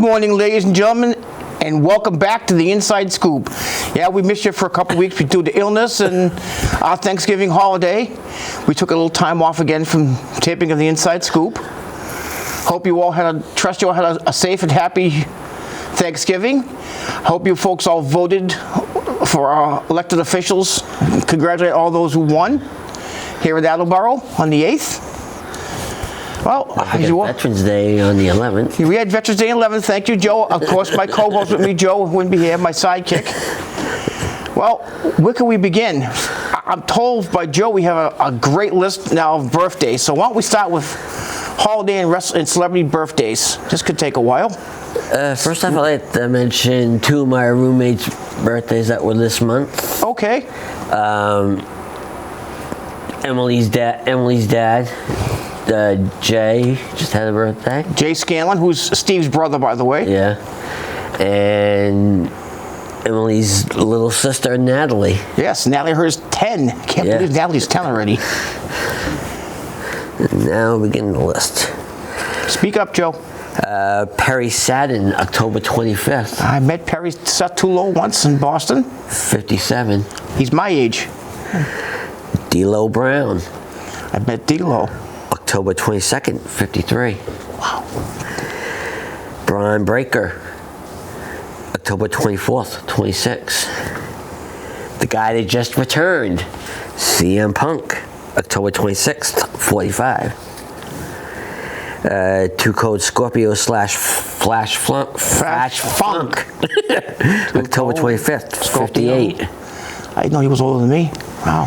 morning, ladies and gentlemen, and welcome back to the Inside Scoop. Yeah, we missed you for a couple weeks due to illness and our Thanksgiving holiday. We took a little time off again from taping of the Inside Scoop. Trust you all had a safe and happy Thanksgiving. Hope you folks all voted for our elected officials. Congratulate all those who won here at Attleboro on the 8th. Well, Veterans Day on the 11th. We had Veterans Day on the 11th. Thank you, Joe. Of course, my co-host with me, Joe, wouldn't be here, my sidekick. Well, where can we begin? I'm told by Joe we have a great list now of birthdays. So why don't we start with holiday and celebrity birthdays? This could take a while. First off, I'd like to mention two of my roommates' birthdays that were this month. Okay. Emily's dad. Jay just had a birthday. Jay Scanlon, who's Steve's brother, by the way. Yeah. And Emily's little sister, Natalie. Yes, Natalie, hers 10. Can't believe Natalie's 10 already. And now we begin the list. Speak up, Joe. Perry Sadden, October 25th. I met Perry Satulo once in Boston. 57. He's my age. D'Lo Brown. I met D'Lo. October 22nd, 53. Wow. Brian Breaker, October 24th, 26. The guy that just returned, CM Punk, October 26th, 45. Two Code Scorpio / Flash Funk, October 25th, 58. I didn't know he was older than me. Wow.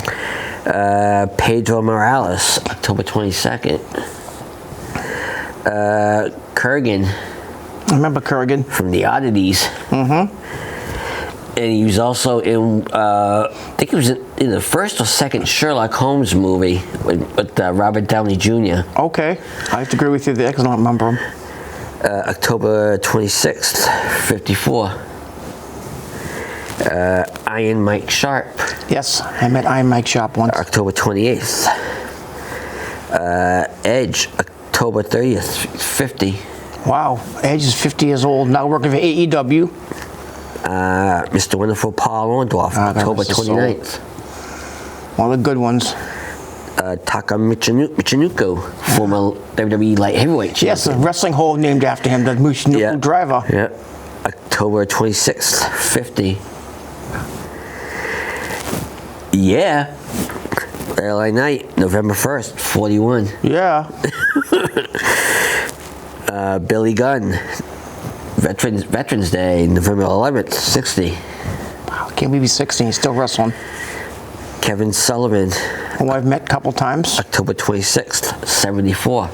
Pedro Morales, October 22nd. Kurgan. I remember Kurgan. From the Oddities. Mm-hmm. And he was also in, I think he was in the first or second Sherlock Holmes movie with Robert Downey Jr. Okay. I have to agree with you there because I don't remember him. October 26th, 54. Iron Mike Sharp. Yes, I met Iron Mike Sharp once. October 28th. Edge, October 30th, 50. Wow, Edge is 50 years old, now working for AEW. Mr. Wonderful Paul Orndorff, October 29th. One of the good ones. Taka Michinoku, former WWE light heavyweight champion. Yes, a wrestling hall named after him, the Michinoku driver. Yeah. October 26th, 50. Yeah. LA Knight, November 1st, 41. Yeah. Billy Gunn, Veterans Day, November 11th, 60. Wow, can't believe he's 60, he's still wrestling. Kevin Sullivan, who I've met a couple times. October 26th, 74.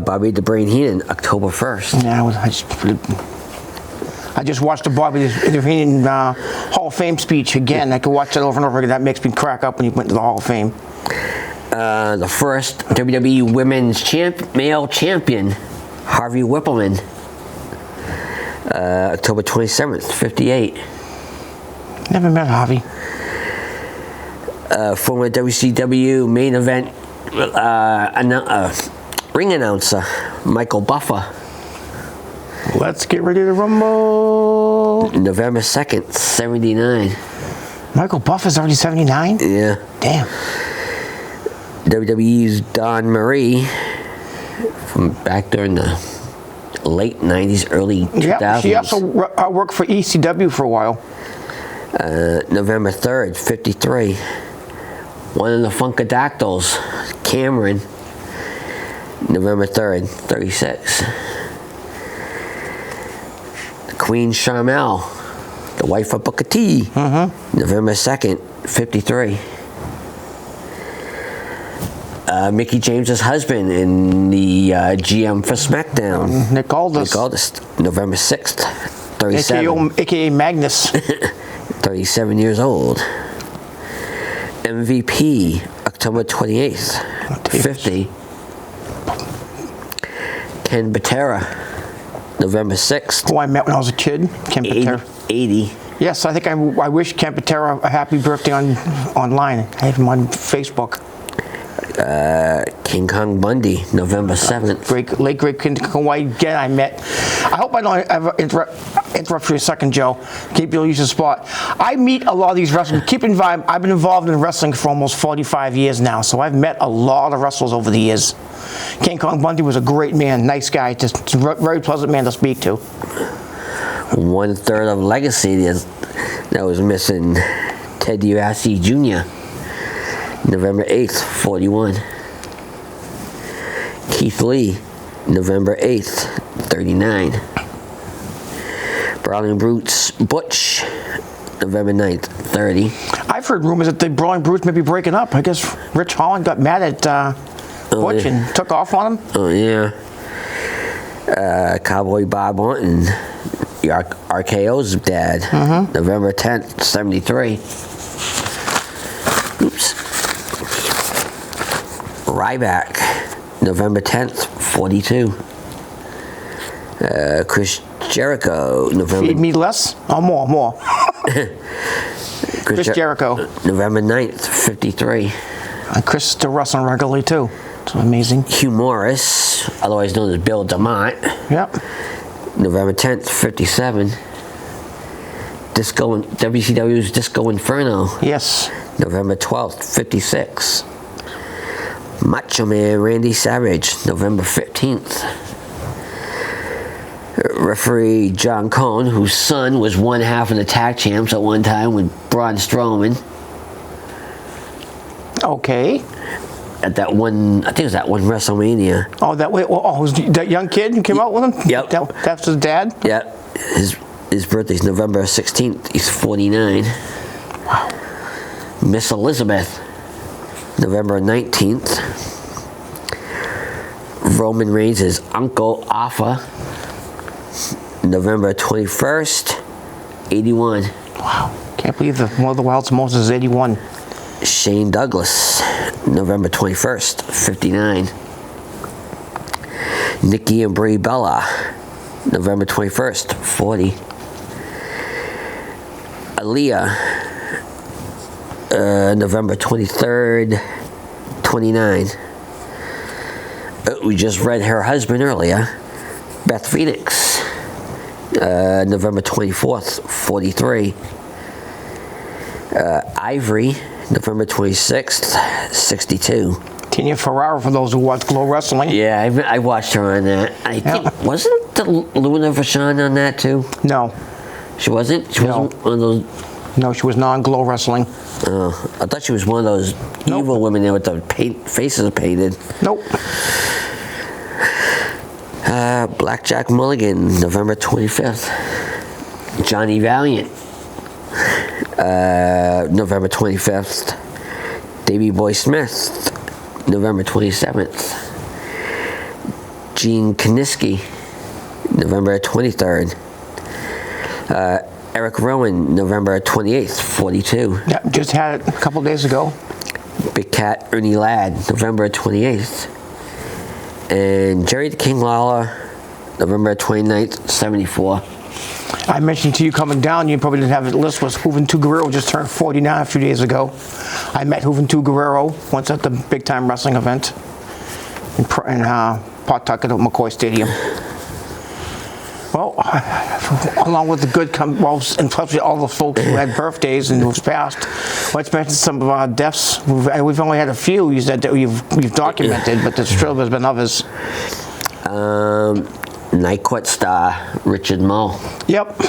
Bobby the Brain Heenan, October 1st. Yeah, I just watched the Bobby the Heenan Hall of Fame speech again. I could watch that over and over again. That makes me crack up when he went to the Hall of Fame. The first WWE Women's Male Champion, Harvey Whippleman, October 27th, 58. Never met Harvey. Former WCW main event ring announcer, Michael Buffer. Let's get ready to rumble. November 2nd, 79. Michael Buffer's already 79? Yeah. Damn. WWE's Dawn Marie, from back during the late 90s, early 2000s. Yeah, she also worked for ECW for a while. November 3rd, 53. One of the Funkadactyls, Cameron, November 3rd, 36. Queen Sharmell, the wife of Booker T, November 2nd, 53. Mickey James's husband and the GM for SmackDown, Nick Aldis, November 6th, 37. AKA Magnus. 37 years old. MVP, October 28th, 50. Ken Patera, November 6th. Who I met when I was a kid, Ken Patera. 80. Yes, I think I wish Ken Patera a happy birthday online. I have him on Facebook. King Kong Bundy, November 7th. Late great King Kong Bundy again. I met. I hope I don't ever interrupt for a second, Joe. Keep your use of spot. I meet a lot of these wrestlers. Keep in mind, I've been involved in wrestling for almost 45 years now, so I've met a lot of wrestlers over the years. King Kong Bundy was a great man, nice guy, just a very pleasant man to speak to. 1/3 of Legacy that was missing. Ted DiBiase Jr., November 8th, 41. Keith Lee, November 8th, 39. Brawling Brutes Butch, November 9th, 30. I've heard rumors that the Brawling Brutes may be breaking up. I guess Rich Holland got mad at Butch and took off on him. Oh, yeah. Cowboy Bob Orton, RKO's dad, November 10th, 73. Oops. Ryback, November 10th, 42. Chris Jericho, November... Feed me less? Oh, more. Chris Jericho. November 9th, 53. Chris is still wrestling regularly, too. It's amazing. Hugh Morris, otherwise known as Bill DeMott. Yep. November 10th, 57. WCW's Disco Inferno. Yes. November 12th, 56. Macho Man Randy Savage, November 15th. Referee John Cone, whose son was one half of the tag champs at one time with Braun Strowman. Okay. At that one, I think it was that one WrestleMania. Oh, that way. Oh, was that young kid who came out with him? Yep. That's his dad? Yep. His birthday's November 16th. He's 49. Wow. Miss Elizabeth, November 19th. Roman Reigns' uncle, Alpha, November 21st, 81. Wow. Can't believe one of the Wild Samosas is 81. Shane Douglas, November 21st, 59. Nikki and Brie Bella, November 21st, 40. Aaliyah, November 23rd, 29. We just read her husband earlier, Beth Phoenix, November 24th, 43. Ivory, November 26th, 62. Tina Ferrara, for those who watch Glow Wrestling. Yeah, I watched her on that. I think, wasn't the Luna Vachon on that too? No. She wasn't? She wasn't one of those... No, she was non-Glow Wrestling. Oh, I thought she was one of those evil women there with the faces painted. Nope. Blackjack Mulligan, November 25th. Johnny Valiant, November 25th. Davey Boy Smith, November 27th. Gene Kiniski, November 23rd. Eric Rowan, November 28th, 42. Yeah, just had it a couple days ago. Big Cat Ernie Ladd, November 28th. And Jerry the King Lawler, November 29th, 74. I mentioned to you coming down, you probably didn't have it list, was Juventud Guerrero just turned 49 a few days ago. I met Juventud Guerrero once at the big time wrestling event in Pawtucket at McCoy Stadium. Well, along with the good, and plus all the folks who had birthdays and who's passed, let's mention some of our deaths. We've only had a few you said that we've documented, but there's been others. Night Court star Richard Mull. Yep.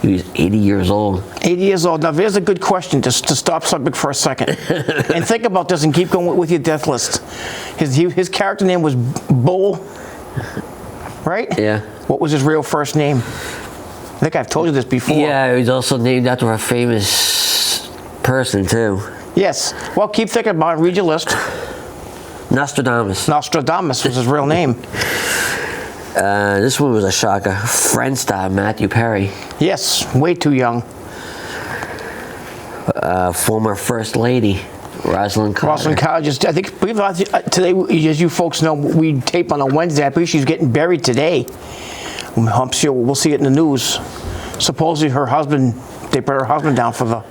He was 80 years old. 80 years old. Now, there's a good question just to stop subject for a second. And think about this and keep going with your death list. His character name was Bull, right? Yeah. What was his real first name? I think I've told you this before. Yeah, he was also named after a famous person, too. Yes. Well, keep thinking about it. Read your list. Nostradamus. Nostradamus was his real name. This one was a shocker. Friend star Matthew Perry. Yes, way too young. Former First Lady Rosalind Carter. Rosalind Carter, I believe today, as you folks know, we tape on a Wednesday. I believe she's getting buried today. I'm sure we'll see it in the news. Supposedly they put her husband down for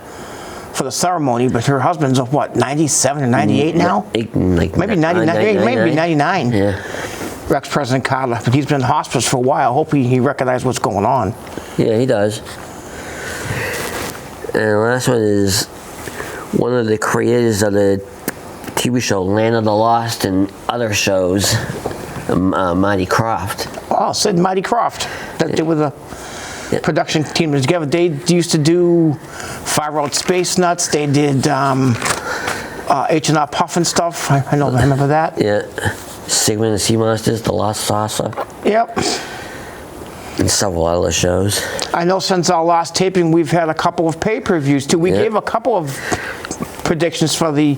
for the ceremony, but her husband's what, 97 or 98 now? Like Maybe 99. Maybe 99. Yeah. Ex-President Carter, but he's been in hospice for a while. I hope he recognizes what's going on. Yeah, he does. And the last one is one of the creators of the TV show Land of the Lost and other shows, Marty Croft. Oh, Sid and Mighty Croft. That did with the production team together. They used to do Fire Out Space Nuts. They did H&R Puffin stuff. I remember that. Yeah. Sigmund and the Sea Monsters, The Lost Saucer, Yep. and several other shows. I know since our last taping, we've had a couple of pay-per-views too. We gave a couple of predictions for the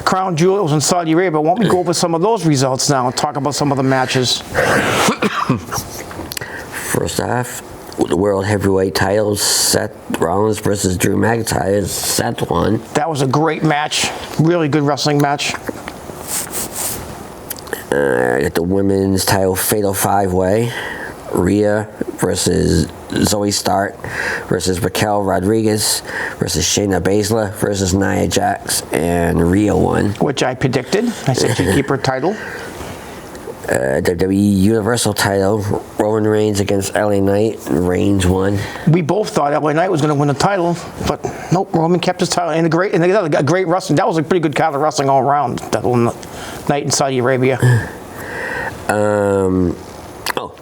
Crown Jewels in Saudi Arabia. Why don't we go over some of those results now and talk about some of the matches? First off, the World Heavyweight titles, Seth Rollins versus Drew McIntyre. Seth won. That was a great match. Really good wrestling match. I got the women's title Fatal 5-Way. Rhea versus Zoe Stark versus Raquel Rodriguez versus Shayna Baszler versus Nia Jax, and Rhea won. Which I predicted. I said she'd keep her title. WWE Universal title, Roman Reigns against LA Knight, and Reigns won. We both thought LA Knight was going to win the title, but nope, Roman kept his title. And they got a great wrestling. That was a pretty good card of wrestling all around, that whole night in Saudi Arabia.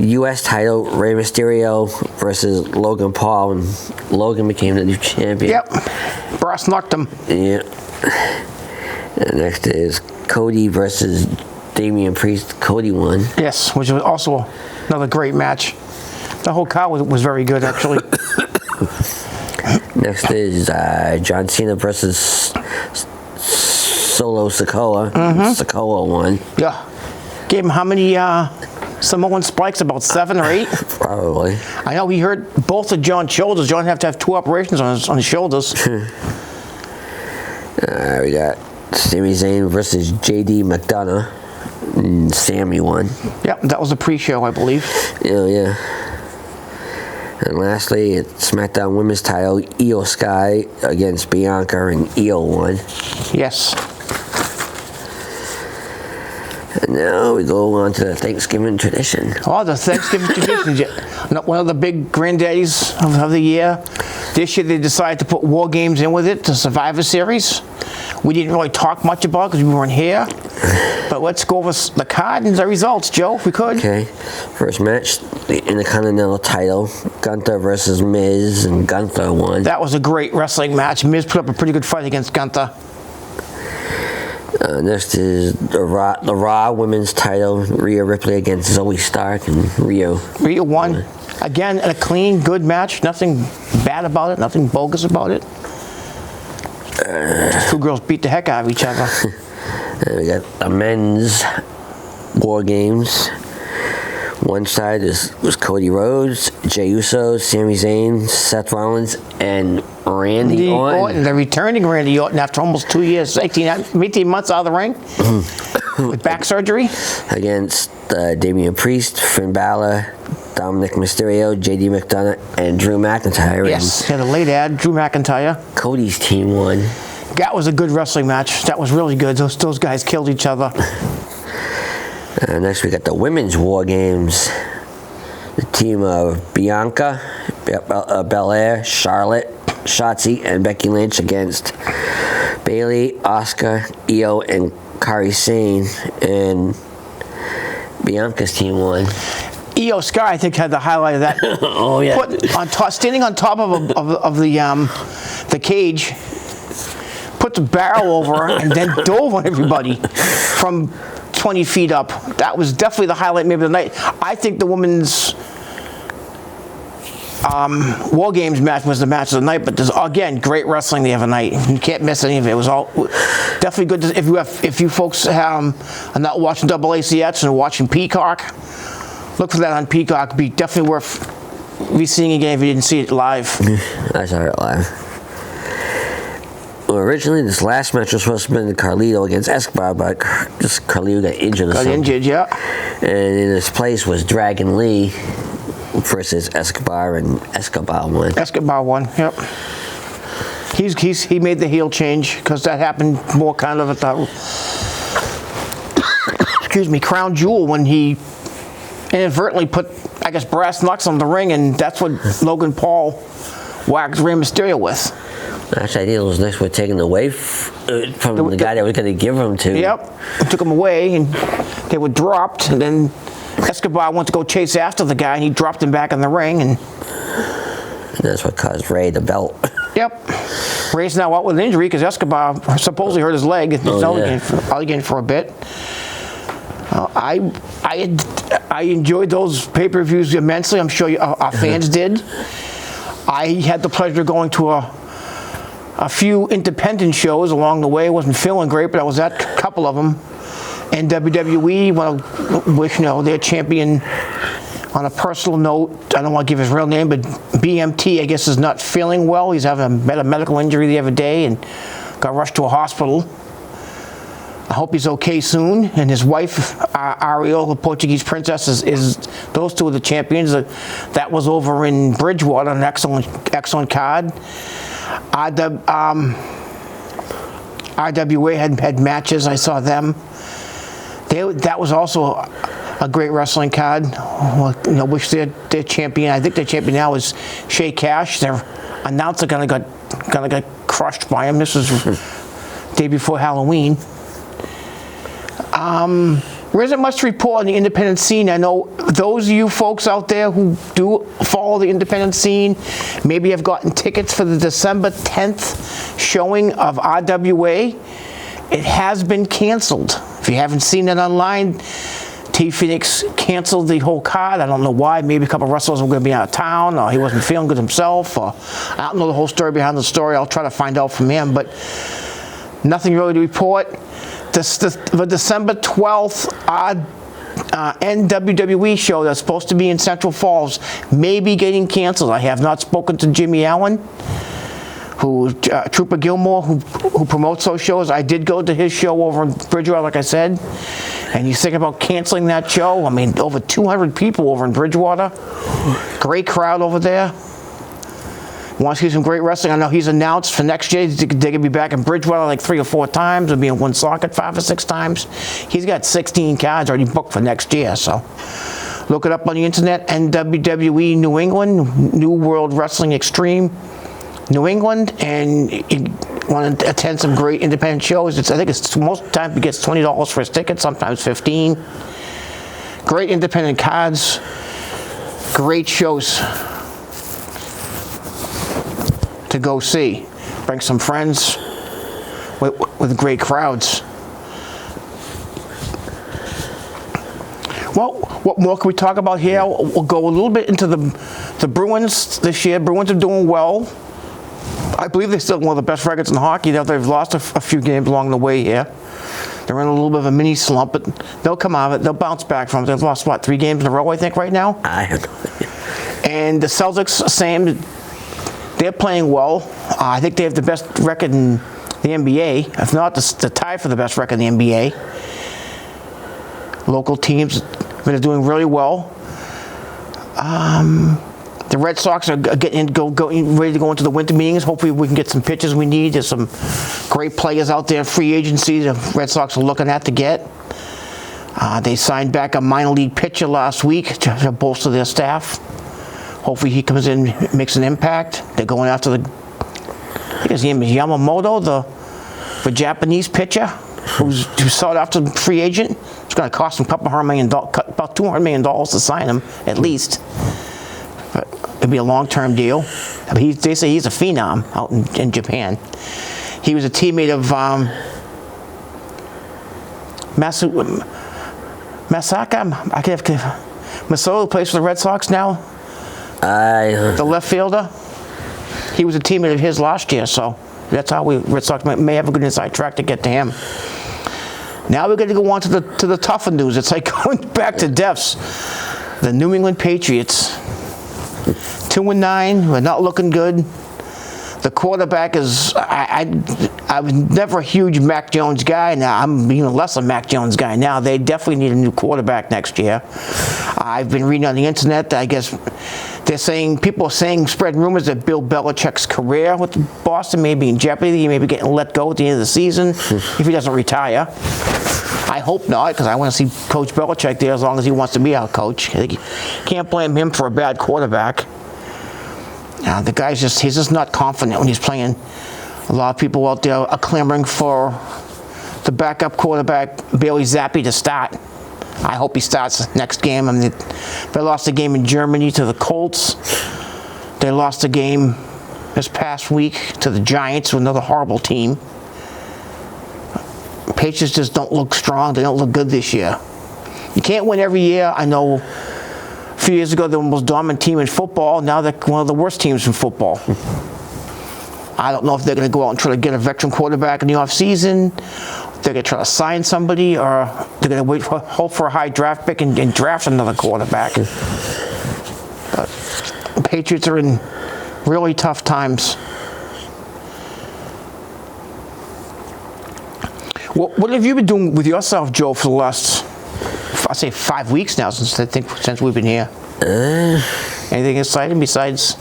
U.S. title, Rey Mysterio versus Logan Paul, and Logan became the new champion. Yep, Brass knocked him. Yeah. And next is Cody versus Damian Priest. Cody won. Yes, which was also another great match. The whole card was very good, actually. Next is John Cena versus Solo Sikoa. Sikoa won. Yeah. Gave him how many Samoan spikes? About 7 or 8? Probably. I know he hurt both of John's shoulders. John had to have 2 operations on his shoulders. We got Sami Zayn versus JD McDonough. And Sammy won. Yep, that was a pre-show, I believe. Yeah. And lastly, it's SmackDown Women's title, Io Sky against Bianca, and Io won. Yes. And now we go on to the Thanksgiving tradition. Oh, the Thanksgiving tradition. One of the big granddaddies of the year. This year they decided to put War Games in with it, the Survivor Series. We didn't really talk much about it because we weren't here. But let's go over the card and the results, Joe, if we could. Okay. First match, the Intercontinental title, Gunther versus Miz, and Gunther won. That was a great wrestling match. Miz put up a pretty good fight against Gunther. Next is the Raw Women's title, Rhea Ripley against Zoe Stark, and Rhea won. Again, a clean, good match. Nothing bad about it. Nothing bogus about it. Just 2 girls beat the heck out of each other. We got the men's War Games. One side was Cody Rhodes, Jey Uso, Sami Zayn, Seth Rollins, and Randy Orton. The returning Randy Orton after almost 2 years, 18 months out of the ring with back surgery. Against Damian Priest, Finn Balor, Dominic Mysterio, JD McDonough, and Drew McIntyre. Yes, had a late ad, Drew McIntyre. Cody's team won. That was a good wrestling match. That was really good. Those guys killed each other. Next we got the Women's War Games. The team of Bianca, Belair, Charlotte, Shotzi, and Becky Lynch against Bayley, Asuka, Io, and Kairi Sane. And Bianca's team won. Io Sky, I think, had the highlight of that. Oh yeah. Standing on top of the cage, put the barrel over her, and then dove on everybody from 20 feet up. That was definitely the highlight maybe of the night. I think the women's War Games match was the match of the night, but there's, again, great wrestling the other night. You can't miss any of it. It was all definitely good. If you folks are not watching AACX and watching Peacock, look for that on Peacock. It'd be definitely worth re-seeing again if you didn't see it live. I saw it live. Well, originally, this last match was supposed to be Carlito against Escobar, but just Carlito got injured or something. Injured, yeah. And in his place was Dragon Lee versus Escobar, and Escobar won. Escobar won, yep. He made the heel change because that happened more kind of at the crown jewel when he inadvertently put, I guess, brass knucks on the ring, and that's what Logan Paul whacked Rey Mysterio with. Actually, I think those knucks were taken away from the guy that was going to give them to. Yep, took them away, and they were dropped, and then Escobar went to go chase after the guy, and he dropped him back in the ring, and that's what caused Rey the belt. Yep. Rey's now out with an injury because Escobar supposedly hurt his leg. He's out again for a bit. I enjoyed those pay-per-views immensely. I'm sure our fans did. I had the pleasure of going to a few independent shows along the way. I wasn't feeling great, but I was at a couple of them. And WWE, want to wish their champion. On a personal note, I don't want to give his real name, but BMT, I guess, is not feeling well. He's having a medical injury the other day and got rushed to a hospital. I hope he's okay soon. And his wife, Ariel, the Portuguese princess, is those two are the champions. That was over in Bridgewater, an excellent card. RWA had matches. I saw them. That was also a great wrestling card. Wish their champion. I think their champion now is Shay Cash. Their announcer gonna get crushed by him. This was day before Halloween. There isn't much to report on the independent scene. I know those of you folks out there who do follow the independent scene maybe have gotten tickets for the December 10th showing of RWA. It has been canceled. If you haven't seen it online, T. Phoenix canceled the whole card. I don't know why. Maybe a couple of wrestlers were going to be out of town, or he wasn't feeling good himself, or I don't know the whole story behind the story. I'll try to find out from him, but nothing really to report. The December 12th NWWE show that's supposed to be in Central Falls may be getting canceled. I have not spoken to Jimmy Allen, Trooper Gilmore, who promotes those shows. I did go to his show over in Bridgewater, like I said, and he's thinking about canceling that show. I mean, over 200 people over in Bridgewater. Great crowd over there. Wants to see some great wrestling. I know he's announced for next year they're going to be back in Bridgewater like 3 or 4 times. They'll be in Woonsocket 5 or 6 times. He's got 16 cards already booked for next year, so look it up on the internet. NWWE New England, New World Wrestling Extreme New England, and you want to attend some great independent shows. I think it's most of the time he gets $20 for his ticket, sometimes $15. Great independent cards, great shows to go see. Bring some friends with great crowds. Well, what more can we talk about here? We'll go a little bit into the Bruins this year. Bruins are doing well. I believe they're still one of the best records in hockey. They've lost a few games along the way here. They're in a little bit of a mini slump, but they'll come out of it. They'll bounce back from it. They've lost, 3 games in a row, I think, right now? I have no idea. And the Celtics, same. They're playing well. I think they have the best record in the NBA, if not the tie for the best record in the NBA. Local teams that are doing really well. The Red Sox are ready to go into the winter meetings. Hopefully we can get some pitchers we need. There's some great players out there in free agency the Red Sox are looking at to get. They signed back a minor league pitcher last week to bolster their staff. Hopefully he comes in, makes an impact. They're going after I think his name is Yamamoto, the Japanese pitcher who's sought after the free agent. It's going to cost him about $200 million to sign him, at least. But it'll be a long-term deal. They say he's a phenom out in Japan. He was a teammate of Masaka. Masato plays for the Red Sox now. The left fielder. He was a teammate of his last year, so that's how Red Sox may have a good inside track to get to him. Now we're going to go on to the tougher news. It's like going back to deaths. The New England Patriots, 2-9. We're not looking good. The quarterback is. I was never a huge Mac Jones guy. Now I'm even less a Mac Jones guy now. They definitely need a new quarterback next year. I've been reading on the internet that I guess people are saying, spreading rumors that Bill Belichick's career with Boston may be in jeopardy. He may be getting let go at the end of the season if he doesn't retire. I hope not, because I want to see Coach Belichick there as long as he wants to be our coach. I think you can't blame him for a bad quarterback. The guy's he's just not confident when he's playing. A lot of people out there are clamoring for the backup quarterback, Bailey Zappi, to start. I hope he starts next game. I mean, they lost a game in Germany to the Colts. They lost a game this past week to the Giants, another horrible team. Patriots just don't look strong. They don't look good this year. You can't win every year. I know a few years ago they were the most dominant team in football. Now they're one of the worst teams in football. I don't know if they're going to go out and try to get a veteran quarterback in the offseason. They're going to try to sign somebody, or they're going to hope for a high draft pick and draft another quarterback. But the Patriots are in really tough times. What have you been doing with yourself, Joe, for the last, I'd say 5 weeks now, since we've been here? Anything exciting besides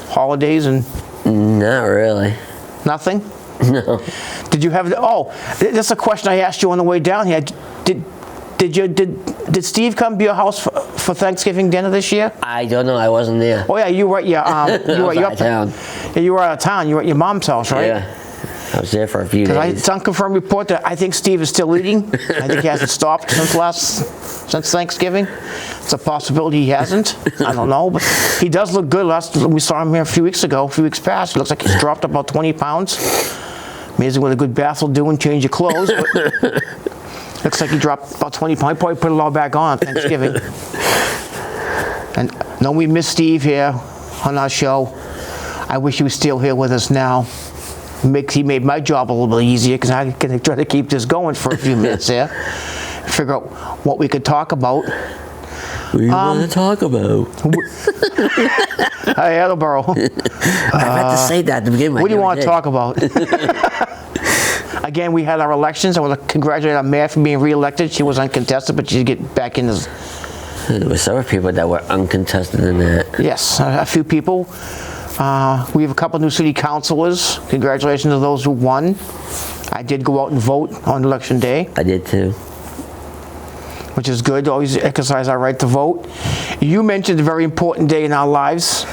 holidays and? Not really. Nothing? No. Did you have? That's a question I asked you on the way down here. Did Steve come to your house for Thanksgiving dinner this year? I don't know. I wasn't there. Oh yeah, you were. Yeah, you were out of town. Yeah, you were out of town. You were at your mom's house, right? Yeah. I was there for a few days. It's unconfirmed report that I think Steve is still eating. I think he hasn't stopped since Thanksgiving. It's a possibility he hasn't. I don't know, but he does look good. We saw him here a few weeks past. He looks like he's dropped about 20 pounds. Amazing what a good bath will do and change your clothes. But looks like he dropped about 20 pounds. He probably put it all back on Thanksgiving. And no, we miss Steve here on our show. I wish he was still here with us now. He made my job a little bit easier because I can try to keep this going for a few minutes here. Figure out what we could talk about. What do you want to talk about? Hey, Attleboro. I meant to say that to begin with. What do you want to talk about? Again, we had our elections. I want to congratulate our mayor for being re-elected. She was uncontested, but she'd get back in as... There were several people that were uncontested in that. Yes, a few people. We have a couple new city councilors. Congratulations to those who won. I did go out and vote on election day. I did too. Which is good. Always exercise our right to vote. You mentioned a very important day in our lives.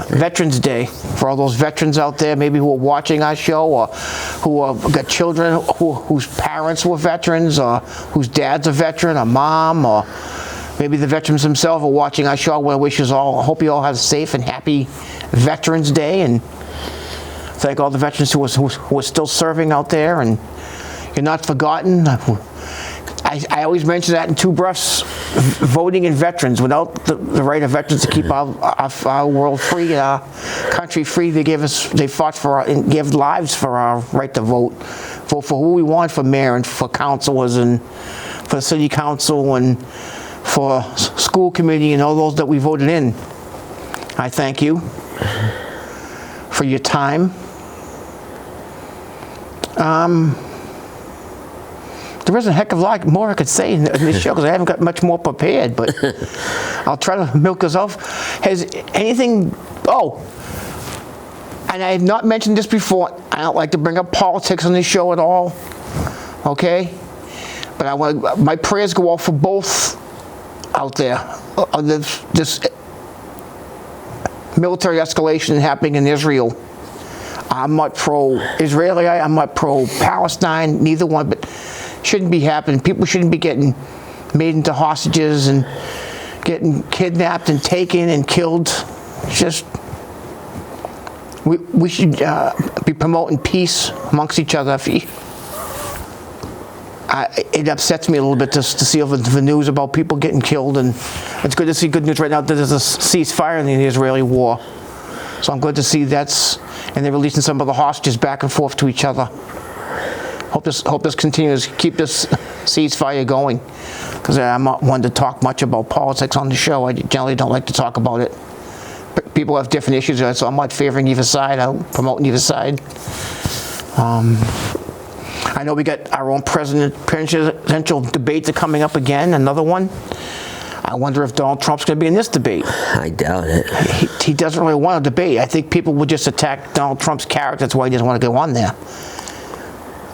Veterans Day. For all those veterans out there, maybe who are watching our show, or who got children whose parents were veterans, or whose dad's a veteran, a mom, or maybe the veterans themselves are watching our show. I want to wish you all, I hope you all have a safe and happy Veterans Day, and thank all the veterans who are still serving out there, and you're not forgotten. I always mention that in two breaths, voting in veterans. Without the right of veterans to keep our world free, our country free, they fought for and gave lives for our right to vote. Vote for who we want for mayor and for councilors and for the city council and for school committee and all those that we voted in. I thank you for your time. There isn't a heck of a lot more I could say in this show because I haven't got much more prepared, but I'll try to milk this off. Has anything, and I have not mentioned this before, I don't like to bring up politics on this show at all, okay? But my prayers go out for both out there. This military escalation happening in Israel. I'm not pro-Israeli, I'm not pro-Palestine, neither one, but shouldn't be happening. People shouldn't be getting made into hostages and getting kidnapped and taken and killed. Just we should be promoting peace amongst each other. It upsets me a little bit to see the news about people getting killed, and it's good to see good news right now that there's a ceasefire in the Israeli war. So I'm glad to see and they're releasing some of the hostages back and forth to each other. Hope this continues. Keep this ceasefire going, because I'm not one to talk much about politics on the show. I generally don't like to talk about it. People have different issues, so I'm not favoring either side. I'm promoting either side. I know we got our own presidential debates are coming up again. Another one. I wonder if Donald Trump's going to be in this debate. I doubt it. He doesn't really want to debate. I think people would just attack Donald Trump's character. That's why he doesn't want to go on there.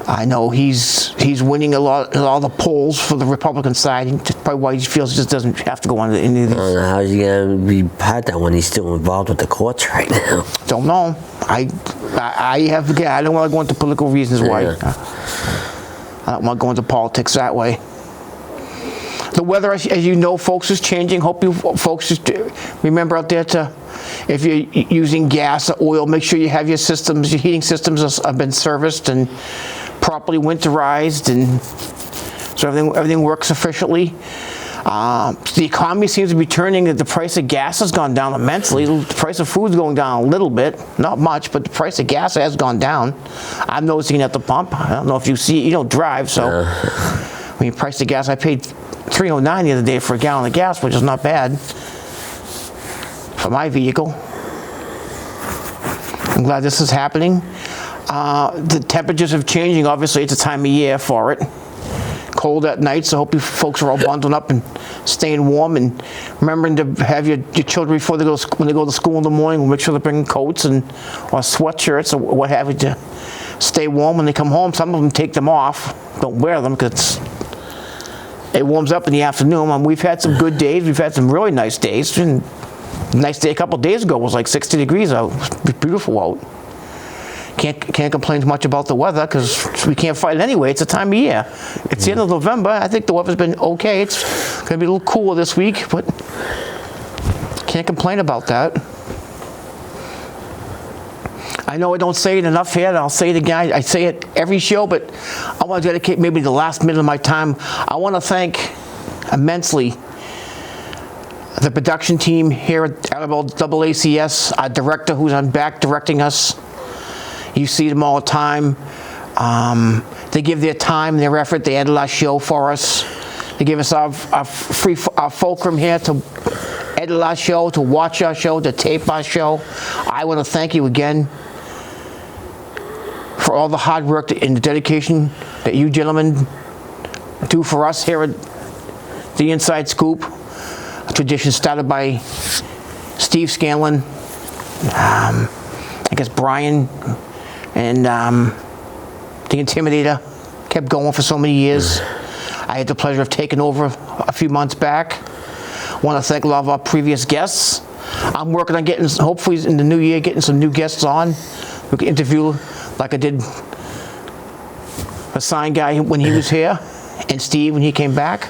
I know he's winning a lot of the polls for the Republican side. That's probably why he feels he just doesn't have to go on to any of these. I don't know how's he going to be part of that when he's still involved with the courts right now. Don't know. I don't want to go into political reasons why. Yeah. I don't want to go into politics that way. The weather, as you know, folks, is changing. Hope you folks just remember out there to, if you're using gas or oil, make sure you have your systems, your heating systems have been serviced and properly winterized, and so everything works efficiently. The economy seems to be turning. The price of gas has gone down immensely. The price of food's going down a little bit, not much, but the price of gas has gone down. I'm noticing it at the pump. I don't know if you see it. You don't drive, so when you price the gas, I paid $3.09 the other day for a gallon of gas, which is not bad for my vehicle. I'm glad this is happening. The temperatures are changing. Obviously, it's a time of year for it. Cold at night, so I hope you folks are all bundled up and staying warm, and remembering to have your children before they go when they go to school in the morning. We'll make sure they bring coats or sweatshirts or what have you to stay warm when they come home. Some of them take them off, don't wear them because it warms up in the afternoon. We've had some good days. We've had some really nice days. And a nice day a couple of days ago was like 60 degrees out. It was beautiful out. Can't complain much about the weather because we can't fight it anyway. It's a time of year. It's the end of November. I think the weather's been okay. It's going to be a little cooler this week, but can't complain about that. I know I don't say it enough here, and I'll say it again. I say it every show, but I want to dedicate maybe the last minute of my time. I want to thank immensely the production team here at AACS, our director who's on back directing us. You see them all the time. They give their time, their effort. They edit our show for us. They give us our fulcrum here to edit our show, to watch our show, to tape our show. I want to thank you again for all the hard work and the dedication that you gentlemen do for us here at the Inside Scoop, a tradition started by Steve Scanlon, I guess Brian, and the Intimidator kept going for so many years. I had the pleasure of taking over a few months back. I want to thank a lot of our previous guests. I'm working on getting, hopefully in the new year, getting some new guests on. We can interview like I did the sign guy when he was here, and Steve when he came back.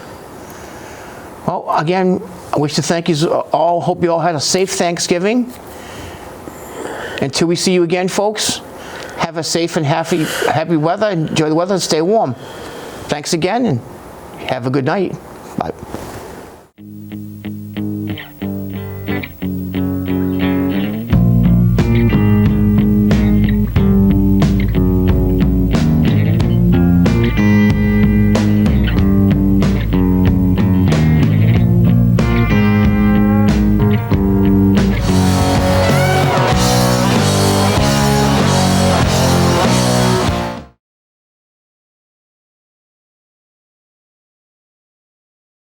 Well, again, I wish to thank you all. Hope you all had a safe Thanksgiving. Until we see you again, folks, have a safe and happy weather. Enjoy the weather and stay warm. Thanks again, and have a good night.